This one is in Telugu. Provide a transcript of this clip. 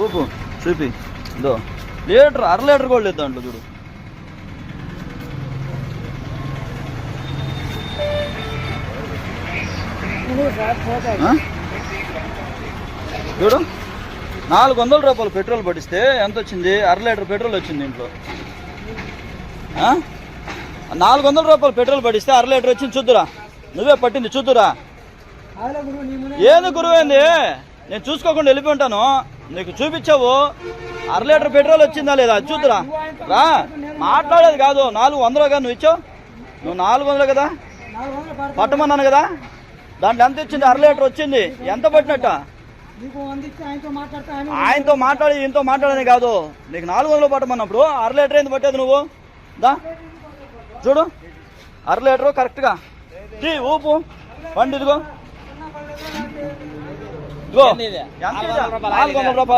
ఊపు చూపి ఇదో లీటర్ 1/2 లీటర్ కూడా లేదు దాంట్లో చూడు. చూడు 400 రూపాయలు పెట్రోల్ పట్టిస్తే ఎంత వచ్చింది? 1/2 లీటర్ పెట్రోల్ వచ్చింది ఇంట్లో. 400 రూపాయలు పెట్రోల్ పట్టిస్తే 1/2 లీటర్ వచ్చింది. చూద్దురా, నువ్వే పట్టింది చూద్దురా. ఏది గురువైంది? నేను చూసుకోకుండా వెళ్ళిపోయి ఉంటాను. నీకు చూపించావు 1/2 లీటర్ పెట్రోల్ వచ్చిందా లేదా చూద్దురా. రా, మాట్లాడేది కాదు. 400 నువ్వు ఇచ్చావు, నువ్వు 400 కదా పట్టమన్నాను కదా. దాంట్లో ఎంత ఇచ్చింది? 1/2 లీటర్ వచ్చింది. ఎంత పట్టినట్ట? ఆయనతో మాట్లాడి ఈయనతో మాట్లాడని కాదు. నీకు 400 పట్టమన్నప్పుడు 1/2 లీటర్ ఏంది పట్టేది నువ్వు? దా చూడు 1/2 లీటరు కరెక్ట్గా ఊపు బండి. ఇదిగో ఎంత 400 రూపాయలు.